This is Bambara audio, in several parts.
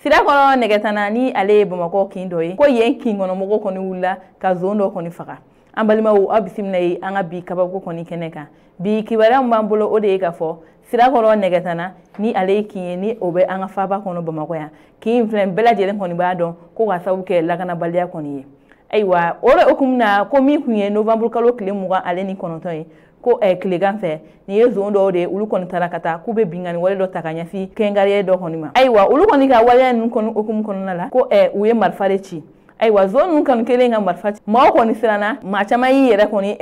sira kɔnɔ nɛgɛtana ni ale Bamakɔ kin dɔ ye ko yen kin kɔnɔ mɔgɔ kɔni wula ka zone dɔ kɔni faga an balimaw aw bisimila ye an ka bi kabako kɔni kɛnɛ kan bi kibaruya min b'an bolo o de ye ka fɔ sira kɔnɔ nɛgɛtana ni ale kin ye ni o bɛ an ka faaba kɔnɔ Bamakɔ yan kin filɛ bɛɛ lajɛlen kɔni b'a dɔn ko ka sababu kɛ lakanabaliya kɔni ye ayiwa o de hukumu na ko min kun ye novembre kalo tile 29 ye ko tilegan fɛ ni ye zone dɔw de olu kɔni taara ka taa k'u bɛ bingani wale dɔ ta ka ɲɛsin kɛngariye dɔ kɔni ma ayiwa olu kɔni ka waleya ninnu kɔni hukumu kɔnɔna la ko u ye marifa de ci ayiwa zone ninnu kɔni kelen ka marifa ci maaw kɔni siranna maa caman y'i yɛrɛ kɔni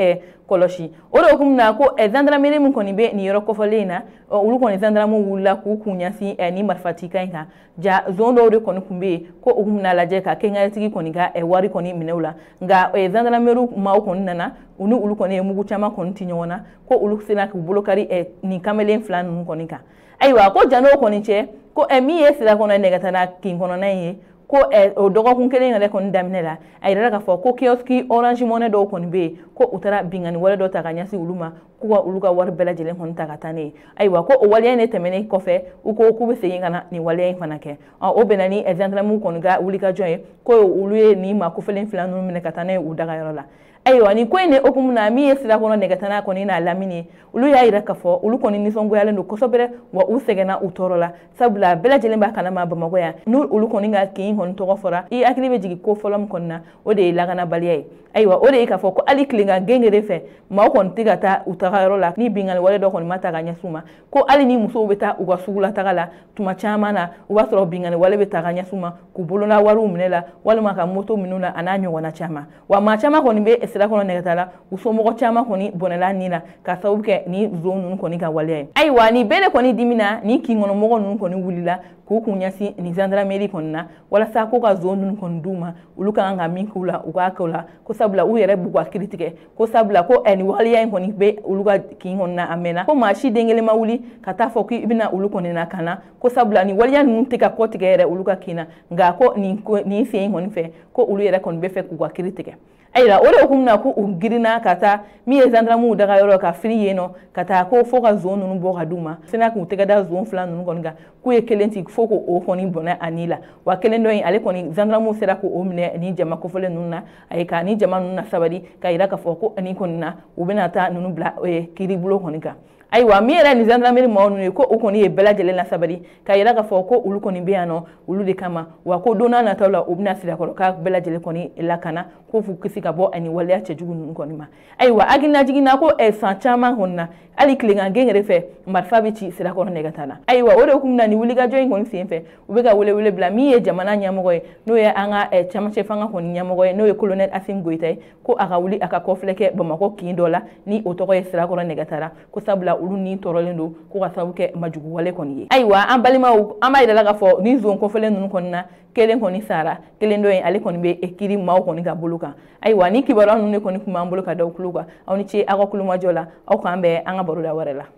kɔlɔsi o de hukumu na ko gendarmerie min kɔni bɛ nin yɔrɔ kɔfɔlen in na olu kɔni gendarmew wulila k'u kun ɲɛsin ni marifa cikan in kan ja zone dɔw de kɔni kun bɛ yen ko u kun bɛna lajɛ ka kɛngɛrɛtigi kɔni ka wari kɔni minɛ u la nka gendarmerie maaw kɔni nana u ni olu kɔni ye mugu caman kɔni ti ɲɔgɔn na ko olu sera k'u bolo kari nin kamalen fila ninnu kɔni kan ayiwa ko jan'o kɔni cɛ ko min ye sira kɔnɔ nɛgɛtana kin kɔnɔna in ye ko o dɔgɔkun kelen yɛrɛ kɔni daminɛ la a yɛrɛ k'a fɔ ko kiosque orange money dɔw kɔni bɛ yen ko u taara bingani wale dɔ ta ka ɲɛsin olu ma k'u ka olu ka wari bɛɛ lajɛlen kɔni ta ka taa ne ye ayiwa ko o waleya in de tɛmɛnen kɔfɛ u ko k'u bɛ segin ka na nin waleya in fana kɛ o bɛnna ni gendarmew kɔni ka wulikajɔ ye ko olu ye nin maakofɛlen fila ninnu minɛ ka taa n'a ye u dagayɔrɔ la ayiwa ni ko in de hukumu na min ye sira kɔnɔ nɛgɛtana kɔni n'a lamini ye olu y'a yira k'a fɔ olu kɔni nisɔngoyalen don kosɛbɛ wa u sɛgɛnna u tɔɔrɔ la sabula bɛɛ lajɛlen b'a kalama Bamakɔ yan n'u olu kɔni ka kin kɔni tɔgɔ fɔra i hakili bɛ jigin ko fɔlɔ min kɔni na o de ye lakanabaliya ye ayiwa o de ye k'a fɔ ko hali tilegan gɛngɛrɛ fɛ maaw kɔni tɛ ka taa u tagayɔrɔ la ni bingani wale dɔ kɔni ma ta ka ɲɛsin u ma ko hali ni musow bɛ taa u ka sugula taga la tuma caman na u b'a sɔrɔ bingani wale bɛ ta ka ɲɛsin u ma k'u bolona wariw minɛ la walima ka moto minnu na a n'a ɲɔgɔnna caman wa maa caman kɔni bɛ sira kɔnɔ nɛgɛta la u somɔgɔ caman kɔni bɔnɛla nin na ka sababu kɛ ni zone ninnu kɔni ka waleya ye ayiwa ni bɛɛ de kɔni dimina ni kin kɔnɔ mɔgɔ ninnu kɔni wulila k'u kun ɲɛsin ni gendarmerie kɔni na walasa ko ka zone ninnu kɔni d'u ma olu ka kan ka min k'u la u k'a kɛ o la ko sabula u yɛrɛ b'u ka kiiri tigɛ ko sabula ko ni waleya in kɔni bɛ olu ka kin kɔni na a mɛnna ko maa si den kelen ma wuli ka taa fɔ k'i bɛna olu kɔni na ka na ko sabula ni waleya ninnu tɛ ka kɔ tigɛ yɛrɛ olu ka kin na nka ko nin sen in kɔni fɛ ko olu yɛrɛ kɔni bɛ fɛ k'u ka kiiri tigɛ ayiwa o de hukumu na ko u girinna ka taa min ye gendarmew dagayɔrɔ ka firi yen nɔ ka taa ko fo ka zone ninnu bɔ ka d'u ma sina k'u tɛgɛ da zone fila ninnu kɔni kan k'u ye kelen ci fo k'o kɔni bɔnɛ a ni la wa kelen dɔ in ale kɔni gendarmew sera k'o minɛ ni jama kofɔlen ninnu na ayi ka ni jama ninnu na sabali ka yira k'a fɔ ko ni kɔni na u bɛna taa ninnu bila kiiribulon kɔni kan ayiwa min yɛrɛ ni gendarmerie maaw ninnu ye ko u kɔni ye bɛɛ lajɛlen lasabali ka yira k'a fɔ ko olu kɔni bɛ yan nɔ olu de kama wa ko don n'a nataw la u bɛna sirakɔrɔ ka bɛɛ lajɛlen kɔni lakana ko f'u kisi ka bɔ ni waleya cɛjugu ninnu kɔni ma ayiwa hakilina jiginna ko san caman kɔni na hali tilegan gɛngɛrɛ fɛ marifa bɛ ci sira kɔnɔ nɛgɛtana ayiwa o de hukumu na ni wulikajɔ in kɔni sen fɛ u bɛ ka welewele bila min ye jamana ɲɛmɔgɔ ye n'o ye an ka camancɛ fanga kɔni ɲɛmɔgɔ ye n'o ye colonel Assimi Goyita ye ko a ka wuli a ka kɔfilɛ kɛ Bamakɔ kin dɔ la ni o tɔgɔ ye sira kɔnɔ nɛgɛtana ko sabula olu ni tɔɔrɔlen don ko ka sababu kɛ majugu wale kɔni ye ayiwa an balimaw an b'a yirala k'a fɔ ni zone kɔfɛlen ninnu kɔni na kelen kɔni sara kelen dɔ in ale kɔni bɛ kiiri maaw kɔni ka bolo kan ayiwa ni kibaruya ninnu de kɔni tun b'an bolo ka da u tulo kan aw ni ce aw ka kulumajɔ la aw k'an bɛn an ka baroda wɛrɛ la